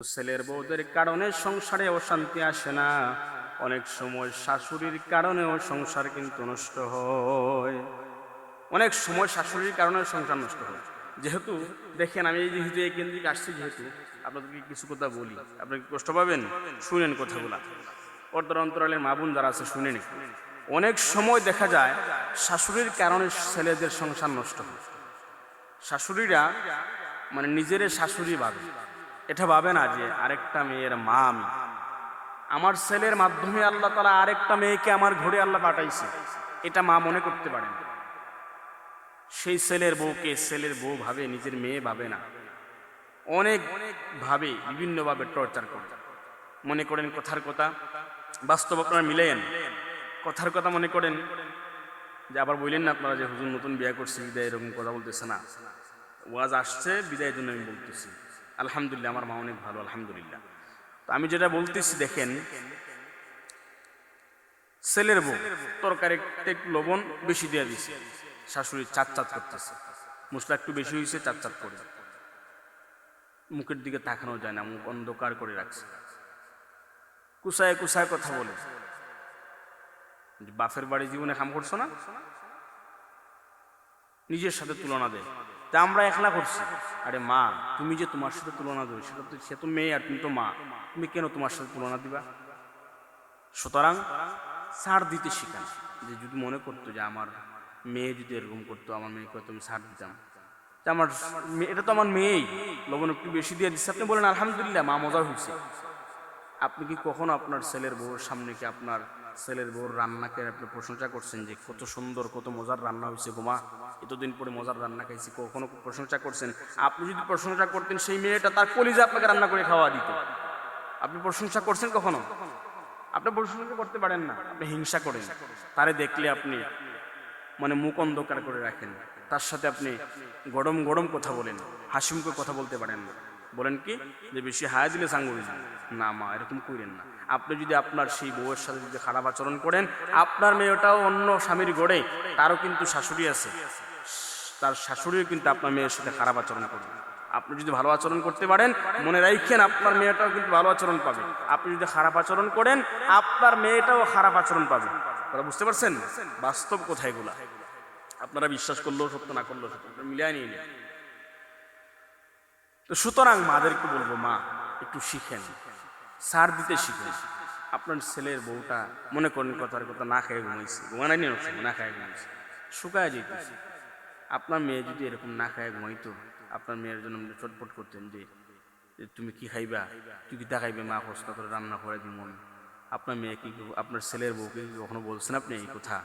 ছেলের বউদের কারণে সংসারে অশান্তি আসে না, অনেক সময় শাশুড়ির কারণেও সংসার কিন্তু নষ্ট হয়। অনেক সময় শাশুড়ির কারণে সংসার নষ্ট হয়। যেহেতু দেখেন, আমি যেহেতু এই কেন্দ্রিক আসছি, যেহেতু আপনাদেরকে কিছু কথা বলি, আপনাকে কষ্ট পাবেন, শুনেন কথাগুলা। পর্দার অন্তরালের মা বোন যারা আছে শুনেন। অনেক সময় দেখা যায় শাশুড়ির কারণে ছেলেদের সংসার নষ্ট হয়। শাশুড়িরা মানে নিজের শাশুড়ি ভাবে, এটা ভাবে না যে আরেকটা মেয়ের মা আমি, আমার ছেলের মাধ্যমে আল্লাহ তাআলা আরেকটা মেয়েকে আমার ঘরে আল্লাহ পাঠাইছে, এটা মা মনে করতে পারেন। সেই ছেলের বউকে ছেলের বউ ভাবে, নিজের মেয়ে ভাবে না। অনেক ভাবে, বিভিন্ন ভাবে টর্চার করে। মনে করেন কথার কথা, বাস্তব আপনারা মিলেন, কথার কথা মনে করেন যে আবার বললেন না আপনারা যে হুজুর নতুন বিয়ে করছি বিদায় এরকম কথা বলতেছে না, ওয়াজ আসছে বিদায়ের জন্য আমি বলতেছি। আলহামদুলিল্লাহ, আমার মা অনেক ভালো, আলহামদুলিল্লাহ। তো আমি যেটা বলতেছি, দেখেন, ছেলের বউ তরকারি একটু লবণ বেশি দিয়ে দিছে, শাশুড়ি চাট চাট করতেছে, মশলা একটু বেশি হয়েছে, চাট চাট করে, মুখের দিকে তাকানো যায় না, মুখ অন্ধকার করে রাখছে, কুসায় কুসায় কথা বলে। বাপের বাড়ি জীবনে কাম করছো না, নিজের সাথে তুলনা দেয়, তা আমরা একলা করছি। আরে মা, তুমি যে তোমার সাথে তুলনা দেবে, সেটা তো, সে তো মেয়ে আর তুমি তো মা, তুমি কেন তোমার সাথে তুলনা দিবা? সুতরাং ছাড় দিতে শিখান। যে যদি মনে করতো যে আমার মেয়ে যদি এরকম করতো, আমার মেয়েকে তুমি ছাড় দিতাম, আমার এটা তো আমার মেয়েই, লবণ একটু বেশি দিয়ে দিচ্ছে, আপনি বলেন আলহামদুলিল্লাহ, মা মজা হয়েছে। আপনি কি কখনো আপনার ছেলের বউর সামনে কি আপনার ছেলের বউর রান্নাকে আপনি প্রশংসা করছেন যে কত সুন্দর, কত মজার রান্না হয়েছে গো মা, এতদিন পরে মজার রান্না খাইছি, কখনো প্রশংসা করছেন? আপনি যদি প্রশংসা করতেন, সেই মেয়েটা তার কলিজা আপনাকে রান্না করে খাওয়া দিত। আপনি প্রশংসা করছেন কখনো? আপনি প্রশংসা করতে পারেন না, আপনি হিংসা করেন। তারে দেখলে আপনি মানে মুখ অন্ধকার করে রাখেন, তার সাথে আপনি গরম গরম কথা বলেন, হাসিমুখে কথা বলতে পারেন না। বলেন কি যে বেশি হায়া দিলে সাঙ্গুরি না, মা এরকম করেন না। আপনি যদি আপনার সেই বউয়ের সাথে যদি খারাপ আচরণ করেন, আপনার মেয়েটাও অন্য স্বামীর গড়ে, তারও কিন্তু শাশুড়ি আছে, তার শাশুড়িও কিন্তু আপনার মেয়ের সাথে খারাপ আচরণ করবে। আপনি যদি ভালো আচরণ করতে পারেন, মনে রাখেন আপনার মেয়েটাও কিন্তু ভালো আচরণ পাবে। আপনি যদি খারাপ আচরণ করেন, আপনার মেয়েটাও খারাপ আচরণ পাবে। আপনারা বুঝতে পারছেন বাস্তব কোথায় গুলা? আপনারা বিশ্বাস করলেও সত্য, না করলেও সত্য, মিলিয়ে নিয়ে নেন। তো সুতরাং মাদেরকে বলবো, মা একটু শিখেন, ছাড় দিতে শিখেন। আপনার ছেলের বউটা মনে করেন কথার কথা না খেয়ে ঘুমাইছে, ঘুমানাই নিয়ে না খেয়ে ঘুমাইছে, শুকায় যেতেছে। আপনার মেয়ে যদি এরকম না খায় ঘুমাইতো, আপনার মেয়ের জন্য চটপট করতেন যে তুমি কি খাইবা, তুই কি দেখাইবে, মা কষ্ট করে রান্না করে দিমন। আপনার মেয়ে কি, আপনার ছেলের বউকে কখনো বলছেন আপনি এই কথা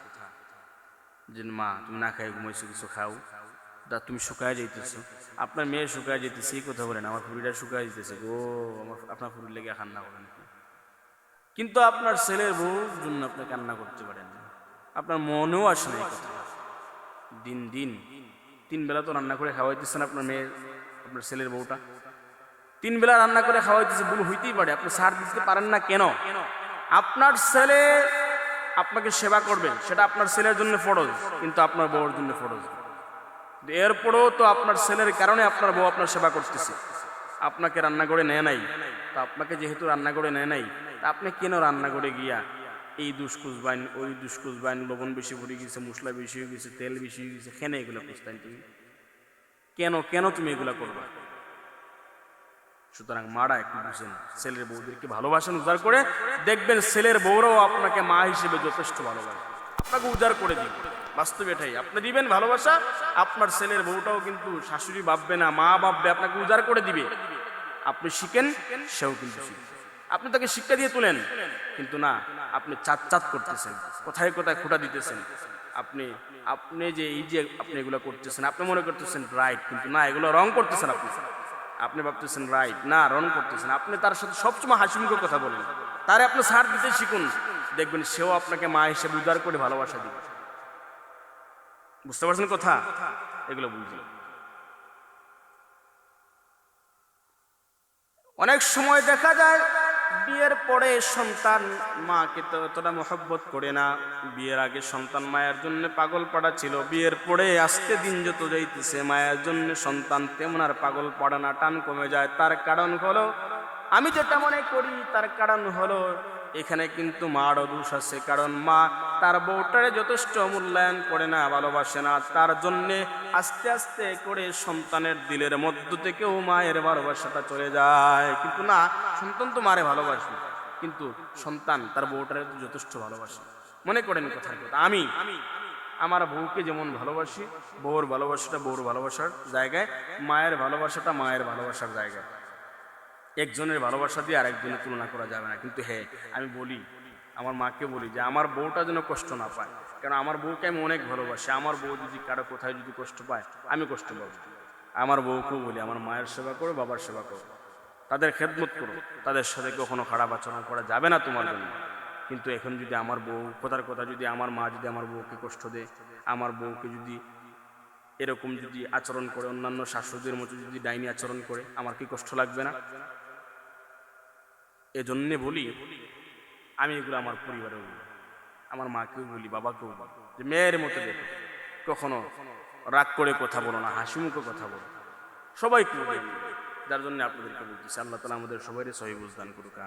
যে মা তুমি না খাই ঘুমাইছো, কিছু খাও, তা তুমি শুকায় যাইতেছো? আপনার মেয়ে শুকায় যেতেছে এই কথা বলেন, আমার ফুরিটা শুকায় যেতেছে গো, আপনার ফুরির লেগে কান্না করেন। কিন্তু আপনার ছেলের বউর জন্য আপনি কান্না করতে পারেন না, আপনার মনেও আসে না এই কথা। দিন দিন 3 বেলা তো রান্না করে খাওয়াইতেছেন আপনার মেয়ের, আপনার ছেলের বউটা 3 বেলা রান্না করে খাওয়াইতেছে, ভুল হইতেই পারে, আপনি ছাড় দিতে পারেন না কেন? আপনার ছেলে আপনাকে সেবা করবে, সেটা আপনার ছেলের জন্য ফরজ, কিন্তু আপনার বউর জন্য ফরজ। এরপরেও তো আপনার ছেলের কারণে আপনার বউ আপনার সেবা করতেছে, আপনাকে রান্না করে নেয় নাই। তো আপনাকে যেহেতু রান্না করে নেয় নাই, তা আপনি কেন রান্না করে গিয়া এই দুষ্কুজবাইন ওই দুষ্কুজবাইন, লবণ বেশি পড়ে গেছে, মশলা বেশি হয়ে গেছে, তেল বেশি হয়ে গেছে, কেন এগুলো খুঁজতেন তুমি? কেন কেন তুমি এগুলা করবা? সুতরাং মারা একটু বুঝেন, ছেলের বউদেরকে ভালোবাসেন, উজাড় করে দেখবেন ছেলের বউরাও আপনাকে মা হিসেবে যথেষ্ট ভালোবাসে, আপনাকে উজাড় করে দিবে। বাস্তবে এটাই, আপনি দিবেন ভালোবাসা, আপনার ছেলের বউটাও কিন্তু শাশুড়ি ভাববে না, মা ভাববে, আপনাকে উজাড় করে দিবে। আপনি শিখেন, সেও কিন্তু শিখবে। আপনি তাকে শিক্ষা দিয়ে তুলেন, কিন্তু না, আপনি চাট চাট করতেছেন, কোথায় কোথায় খোঁটা দিতেছেন। আপনি আপনি যে এই যে আপনি এগুলো করতেছেন, আপনি মনে করতেছেন রাইট, কিন্তু না, এগুলো রং করতেছেন। আপনি ভাবতেছেন রাইট, না, রং করতেছেন। আপনি তার সাথে সবসময় হাসি মুখে কথা বলেন, তারে আপনি ছাড় দিতে শিখুন, দেখবেন সেও আপনাকে মা হিসেবে উদার করে ভালোবাসা দিবে। বুঝতে পারছেন কথা? এগুলো বুঝলেন। অনেক সময় দেখা যায় বিয়ের পরে সন্তান মাকে তো অতটা মহব্বত করে না, বিয়ের আগে সন্তান মায়ের জন্য পাগল পাড়া ছিল, বিয়ের পরে আজকে দিন যত যাইতেছে মায়ের জন্য সন্তান তেমন আর পাগল পাড়া না, টান কমে যায়। তার কারণ হলো আমি যেটা মনে করি তার কারণ হলো এখানে কিন্তু মারও দোষ আছে, কারণ মা তার বউটারে যথেষ্ট মূল্যায়ন করে না, ভালোবাসে না, তার জন্যে আস্তে আস্তে করে সন্তানের দিলের মধ্য থেকেও মায়ের ভালোবাসাটা চলে যায়। কিন্তু না, সন্তান তো মারে ভালোবাসে, কিন্তু সন্তান তার বউটারে তো যথেষ্ট ভালোবাসে। মনে করেন কথার কথা, আমি আমার বউকে যেমন ভালোবাসি, বউর ভালোবাসাটা বউর ভালোবাসার জায়গায়, মায়ের ভালোবাসাটা মায়ের ভালোবাসার জায়গায়। একজনের ভালোবাসা দিয়ে আরেকজনের তুলনা করা যাবে না। কিন্তু হ্যাঁ, আমি বলি, আমার মাকে বলি যে আমার বউটা যেন কষ্ট না পায়, কারণ আমার বউকে আমি অনেক ভালোবাসি। আমার বউ যদি কারো কোথায় যদি কষ্ট পায়, আমি কষ্ট পাবো। আমার বউকেও বলি আমার মায়ের সেবা করো, বাবার সেবা করো, তাদের খেদমত করো, তাদের সাথে কখনো খারাপ আচরণ করা যাবে না তোমার জন্য। কিন্তু এখন যদি আমার বউ কথার কথা, যদি আমার মা যদি আমার বউকে কষ্ট দেয়, আমার বউকে যদি এরকম যদি আচরণ করে, অন্যান্য শাশুড়িদের মতো যদি ডাইনি আচরণ করে, আমার কি কষ্ট লাগবে না? এজন্যে বলি, আমি এগুলো আমার পরিবারেও বলি, আমার মাকেও বলি, বাবাকেও বলি যে মেয়ের মতো দেখো, কখনো রাগ করে কথা বলো না, হাসি মুখে কথা বলো, সবাইকে বলি। যার জন্য আপনাদেরকে বলতেছি, আল্লাহ তাআলা আমাদের সবাইকে সহিহ বুঝ দান করুক।